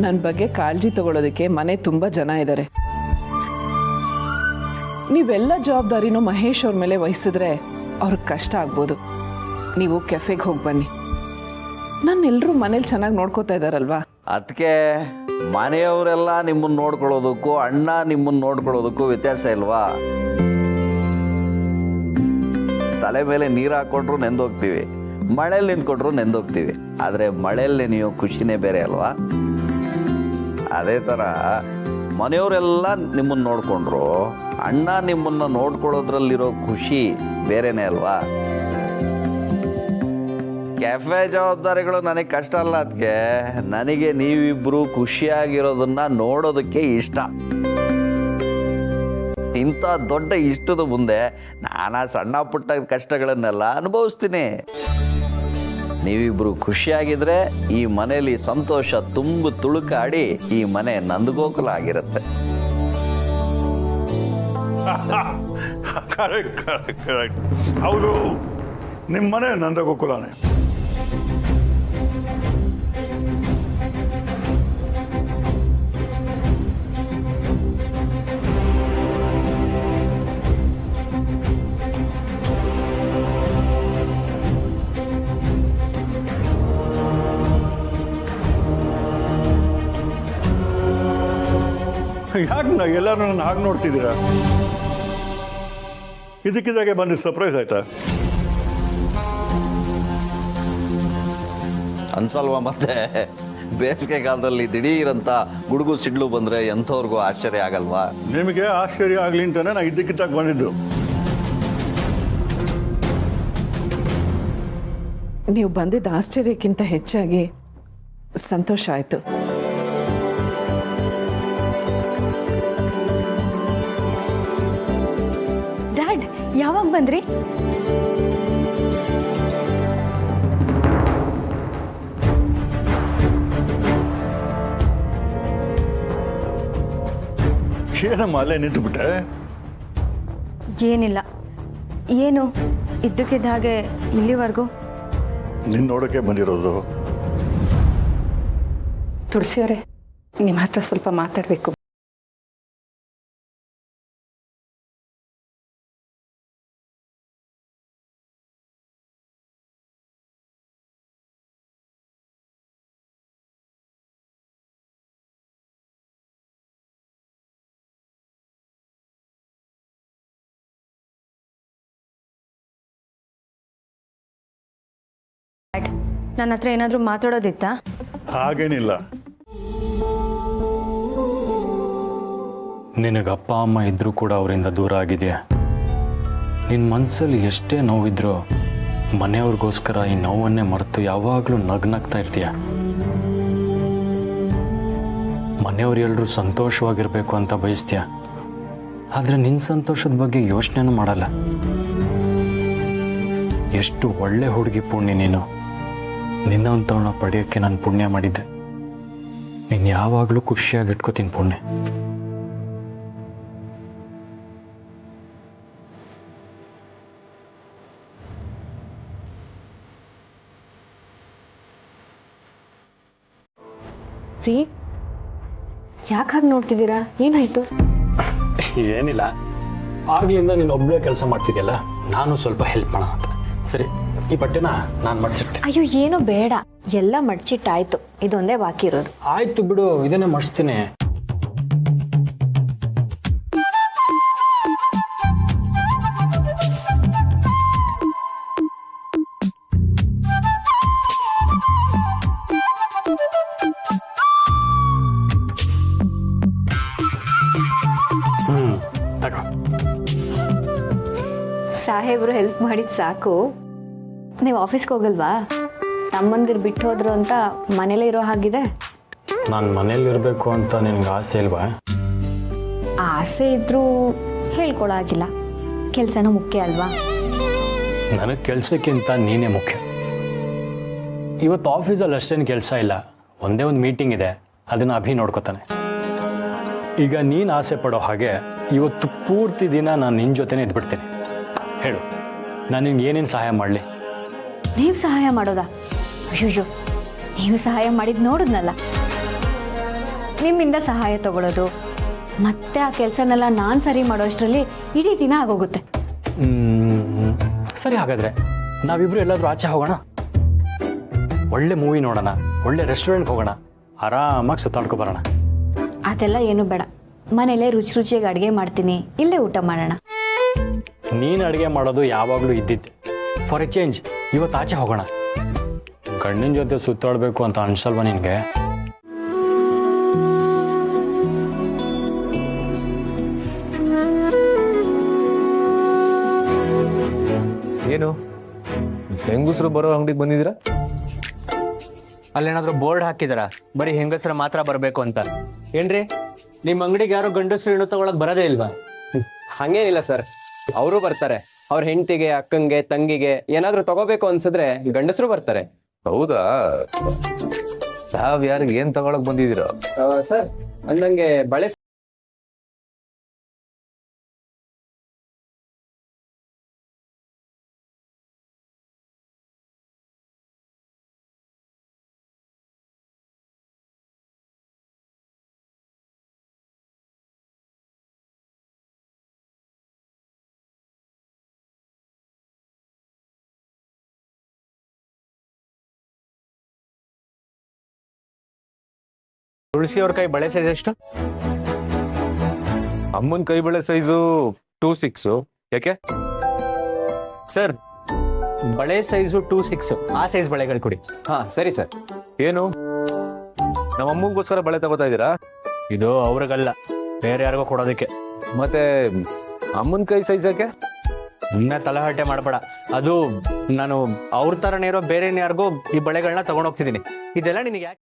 ನನ್ನ ಬಗ್ಗೆ ಕಾಳಜಿ ತಗೊಳ್ಳೋದಕ್ಕೆ ಮನೆ ತುಂಬ ಜನ ಇದ್ದಾರೆ. ನೀವೆಲ್ಲ ಜವಾಬ್ದಾರಿನೂ ಮಹೇಶ್ ಅವ್ರ ಮೇಲೆ ವಹಿಸಿದ್ರೆ ಅವ್ರಿಗೆ ಕಷ್ಟ ಆಗ್ಬೋದು. ನೀವು ಕೆಫೆಗೆ ಹೋಗಿ ಬನ್ನಿ. ನನ್ನೆಲ್ಲರೂ ಮನೇಲಿ ಚೆನ್ನಾಗಿ ನೋಡ್ಕೋತಾ ಇದ್ದಾರಲ್ವಾ? ಅದಕ್ಕೆ ಮನೆಯವರೆಲ್ಲ ನಿಮ್ಮನ್ನು ನೋಡ್ಕೊಳ್ಳೋದಕ್ಕೂ ಅಣ್ಣ ನಿಮ್ಮನ್ನು ನೋಡ್ಕೊಳ್ಳೋದಕ್ಕೂ ವ್ಯತ್ಯಾಸ ಇಲ್ವಾ? ತಲೆ ಮೇಲೆ ನೀರು ಹಾಕ್ಕೊಂಡ್ರು ನೆಂದೋಗ್ತೀವಿ, ಮಳೇಲಿ ನಿಂತ್ಕೊಂಡ್ರು ನೆಂದೋಗ್ತೀವಿ. ಆದರೆ ಮಳೆಯಲ್ಲಿ ನೀವು ಖುಷಿನೇ ಬೇರೆ ಅಲ್ವಾ? ಅದೇ ಥರ ಮನೆಯವರೆಲ್ಲ ನಿಮ್ಮನ್ನು ನೋಡಿಕೊಂಡ್ರು ಅಣ್ಣ ನಿಮ್ಮನ್ನು ನೋಡ್ಕೊಳ್ಳೋದ್ರಲ್ಲಿರೋ ಖುಷಿ ಬೇರೆನೇ ಅಲ್ವಾ? ಕೆಫೆ ಜವಾಬ್ದಾರಿಗಳು ನನಗೆ ಕಷ್ಟ ಅಲ್ಲ. ಅದಕ್ಕೆ ನನಗೆ ನೀವಿಬ್ಬರು ಖುಷಿಯಾಗಿರೋದನ್ನ ನೋಡೋದಕ್ಕೆ ಇಷ್ಟ. ಇಂಥ ದೊಡ್ಡ ಇಷ್ಟದ ಮುಂದೆ ನಾನಾ ಸಣ್ಣ ಪುಟ್ಟ ಕಷ್ಟಗಳನ್ನೆಲ್ಲ ಅನುಭವಿಸ್ತೀನಿ. ನೀವಿಬ್ರು ಖುಷಿಯಾಗಿದ್ರೆ ಈ ಮನೆಯಲ್ಲಿ ಸಂತೋಷ ತುಂಬು ತುಳುಕಾಡಿ ಈ ಮನೆ ನಂದಗೋಕುಲ ಆಗಿರುತ್ತೆ. Correct correct correct. ಹೌದು, ನಿಮ್ಮ ಮನೆ ನಂದಗೋಕುಲನೇ. ಯಾಕೆ ಎಲ್ಲರೂ ನನ್ನ ಹಾಗೆ ನೋಡ್ತಿದ್ದೀರಾ? ಇದಕ್ಕಿದ್ದಾಗೆ ಬಂದು ಸರ್ಪ್ರೈಸ್ ಆಯ್ತಾ? ಅನ್ಸಲ್ವಾ? ಮತ್ತೆ ಬೇಸಿಗೆ ಕಾಲದಲ್ಲಿ ದಿಢೀರಂತ ಗುಡುಗು ಸಿಡ್ಲು ಬಂದ್ರೆ ಎಂಥವ್ರಿಗೂ ಆಶ್ಚರ್ಯ ಆಗಲ್ವಾ? ನಿಮಗೆ ಆಶ್ಚರ್ಯ ಆಗಲಿ ಅಂತಾನೆ ನಾ ಇದ್ದಕ್ಕಿದ್ದಾಗ ಬಂದಿದ್ದು. ನೀವು ಬಂದಿದ್ದ ಆಶ್ಚರ್ಯಕ್ಕಿಂತ ಹೆಚ್ಚಾಗಿ ಸಂತೋಷ ಆಯಿತು. ಡ್ಯಾಡ್, ಯಾವಾಗ ಬಂದ್ರಿ? ಏನಮ್ಮ ಅಲ್ಲೇ ನಿಂತುಬಿಟ್ಟೆ? ಏನಿಲ್ಲ. ಏನು ಇದ್ದಕ್ಕಿದ್ದ ಹಾಗೆ ಇಲ್ಲಿವರೆಗೂ? ನಿನ್ನ ನೋಡೋಕ್ಕೆ ಬಂದಿರೋದು. ತುಳಸಿಯವರೇ, ನಿಮ್ಮ ಹತ್ರ ಸ್ವಲ್ಪ ಮಾತಾಡಬೇಕು. ನನ್ನ ಹತ್ರ ಏನಾದರೂ ಮಾತಾಡೋದಿತ್ತಾ? ಹಾಗೇನಿಲ್ಲ. ನಿನಗೆ ಅಪ್ಪ ಅಮ್ಮ ಇದ್ರೂ ಕೂಡ ಅವರಿಂದ ದೂರ ಆಗಿದೆಯಾ? ನಿನ್ನ ಮನಸ್ಸಲ್ಲಿ ಎಷ್ಟೇ ನೋವಿದ್ರೂ ಮನೆಯವ್ರಿಗೋಸ್ಕರ ಈ ನೋವನ್ನೇ ಮರೆತು ಯಾವಾಗಲೂ ನಗ್ನಗ್ತಾ ಇರ್ತೀಯ. ಮನೆಯವ್ರು ಎಲ್ಲರೂ ಸಂತೋಷವಾಗಿರಬೇಕು ಅಂತ ಬಯಸ್ತೀಯ, ಆದರೆ ನಿನ್ನ ಸಂತೋಷದ ಬಗ್ಗೆ ಯೋಚನೆನೂ ಮಾಡಲ್ಲ. ಎಷ್ಟು ಒಳ್ಳೆ ಹುಡುಗಿ ಪುಣ್ಯ ನೀನು. ನಿನ್ನಂಥವನ್ನ ಪಡೆಯೋಕ್ಕೆ ನಾನು ಪುಣ್ಯ ಮಾಡಿದ್ದೆ. ನೀನು ಯಾವಾಗಲೂ ಖುಷಿಯಾಗಿ ಇಟ್ಕೋತೀನಿ ಪುಣ್ಯ. ರೀ, ಯಾಕೆ ಹಾಗೆ ನೋಡ್ತಿದ್ದೀರಾ? ಏನಾಯ್ತು? ಏನಿಲ್ಲ, ಆಗ್ಲಿಂದ ನೀನು ಒಬ್ಬಳೇ ಕೆಲಸ ಮಾಡ್ತಿದ್ಯಲ್ಲ, ನಾನು ಸ್ವಲ್ಪ ಹೆಲ್ಪ್ ಮಾಡೋಣ ಅಂತ. ಸರಿ, ಈ ಬಟ್ಟೆನ ನಾನು ಮಡ್ಸಿರ್ತೀನಿ. ಅಯ್ಯೋ, ಏನೋ ಬೇಡ, ಎಲ್ಲ ಮಡ್ಚಿಟ್ಟಾಯ್ತು. ಇದೊಂದೇ ಬಾಕಿ ಇರೋದು. ಆಯ್ತು ಬಿಡು, ಇದನ್ನೇ ಮಡಿಸ್ತೀನಿ. ತಗೋ. ಸಾಹೇಬ್ರು ಹೆಲ್ಪ್ ಮಾಡಿದ್ ಸಾಕು. ನೀವು ಆಫೀಸ್ಗೆ ಹೋಗಲ್ವಾ? ತಮ್ಮಂದಿರು ಬಿಟ್ಟು ಹೋದ್ರು ಅಂತ ಮನೇಲೇ ಇರೋ ಹಾಗಿದೆ. ನಾನು ಮನೇಲಿರಬೇಕು ಅಂತ ನಿನ್ಗೆ ಆಸೆ ಇಲ್ವಾ? ಆಸೆ ಇದ್ರೂ ಹೇಳ್ಕೊಳಾಗಿಲ್ಲ. ಕೆಲಸನೂ ಮುಖ್ಯ ಅಲ್ವಾ? ನನಗೆ ಕೆಲಸಕ್ಕಿಂತ ನೀನೇ ಮುಖ್ಯ. ಇವತ್ತು ಆಫೀಸಲ್ಲಿ ಅಷ್ಟೇನು ಕೆಲಸ ಇಲ್ಲ, ಒಂದೇ ಒಂದು ಮೀಟಿಂಗ್ ಇದೆ, ಅದನ್ನು ಅಭಿ ನೋಡ್ಕೋತಾನೆ. ಈಗ ನೀನು ಆಸೆ ಪಡೋ ಹಾಗೆ ಇವತ್ತು ಪೂರ್ತಿ ದಿನ ನಾನು ನಿನ್ನ ಜೊತೆನೇ ಇದ್ಬಿಡ್ತೀನಿ. ಹೇಳು, ನಾನು ನಿನ್ಗೆ ಏನೇನು ಸಹಾಯ ಮಾಡಲಿ? ನೀವು ಸಹಾಯ ಮಾಡೋದಾ? ಅಯ್ಯೋ, ನೀವು ಸಹಾಯ ಮಾಡಿದ್ ನೋಡಿದ್ನಲ್ಲ. ನಿಮ್ಮಿಂದ ಸಹಾಯ ತಗೊಳ್ಳೋದು ಮತ್ತೆ ಆ ಕೆಲಸನೆಲ್ಲ ನಾನು ಸರಿ ಮಾಡೋ ಅಷ್ಟರಲ್ಲಿ ಇಡೀ ದಿನ ಆಗೋಗುತ್ತೆ. ಸರಿ, ಹಾಗಾದ್ರೆ ನಾವಿಬ್ರು ಎಲ್ಲಾದ್ರೂ ಆಚೆ ಹೋಗೋಣ. ಒಳ್ಳೆ ಮೂವಿ ನೋಡೋಣ, ಒಳ್ಳೆ ರೆಸ್ಟೋರೆಂಟ್ಗೆ ಹೋಗೋಣ, ಆರಾಮಾಗಿ ಸುತ್ತಾಡ್ಕೊ ಬರೋಣ. ಅದೆಲ್ಲ ಏನು ಬೇಡ, ಮನೇಲೆ ರುಚಿ ರುಚಿಯಾಗಿ ಅಡುಗೆ ಮಾಡ್ತೀನಿ, ಇಲ್ಲೇ ಊಟ ಮಾಡೋಣ. ನೀನು ಅಡುಗೆ ಮಾಡೋದು ಯಾವಾಗಲೂ ಇದ್ದಿದ್ದೆ. ಫಾರ್ ಎ ಚೇಂಜ್ ಇವತ್ತು ಆಚೆ ಹೋಗೋಣ. ಗಂಡಿನ ಜೊತೆ ಸುತ್ತಾಡಬೇಕು ಅಂತ ಅನ್ಸಲ್ವಾ ನಿನಗೆ? ಏನು ಹೆಂಗಸರು ಬರೋ ಅಂಗಡಿಗೆ ಬಂದಿದ್ದೀರಾ? ಅಲ್ಲೇನಾದ್ರೂ ಬೋರ್ಡ್ ಹಾಕಿದಾರ ಬರೀ ಹೆಂಗಸರ ಮಾತ್ರ ಬರಬೇಕು ಅಂತ? ಏನ್ರಿ ನಿಮ್ಮ ಅಂಗಡಿಗೆ ಯಾರು ಗಂಡಸರು ಹೆಣ್ಣು ತಗೊಳಕ್ ಬರೋದೇ ಇಲ್ವಾ? ಹಂಗೇನಿಲ್ಲ ಸರ್, ಅವರು ಬರ್ತಾರೆ. ಅವ್ರ ಹೆಂಡತಿಗೆ, ಅಕ್ಕಂಗೆ, ತಂಗಿಗೆ ಏನಾದ್ರೂ ತಗೋಬೇಕು ಅನ್ಸಿದ್ರೆ ಗಂಡಸರು ಬರ್ತಾರೆ. ಹೌದಾ? ಯಾರಿಗೆ ಏನ್ ತಗೊಳಕ್ ಬಂದಿದ್ದೀರಾ? ಸರ್ ಅಂದಂಗೆ ಬಳೆ ತುಳಸಿ ಅವ್ರ ಕೈ ಬಳೆ ಸೈಜ್ ಎಷ್ಟು? ಅಮ್ಮನ್ ಕೈ ಬಳೆ ಸೈಜು 2-6. ಯಾಕೆ? ಸರ್ ಬಳೆ ಸೈಜು 2-6, ಆ ಸೈಜ್ ಬಳೆಗಳು ಕೊಡಿ. ಹಾ ಸರಿ ಸರ್. ಏನು ನಮ್ಮ ಅಮ್ಮಂಗೋಸ್ಕರ ಬಳೆ ತಗೋತಾ ಇದ್ದೀರಾ? ಇದು ಅವ್ರಿಗಲ್ಲ, ಬೇರೆ ಯಾರಿಗೋ ಕೊಡೋದಕ್ಕೆ. ಮತ್ತೆ ಅಮ್ಮನ್ ಕೈ ಸೈಜ್ ಯಾಕೆ? ಇನ್ನ ತಲಹಟೆ ಮಾಡಬೇಡ. ಅದು ನಾನು ಅವ್ರ ತರನೇ ಇರೋ ಬೇರೆ ಯಾರಿಗೋ ಈ ಬಳೆಗಳನ್ನ ತಗೊಂಡ್ ಹೋಗ್ತಿದ್ದೀನಿ. ಇದೆಲ್ಲ ನಿನಗೆ ಯಾಕೆ?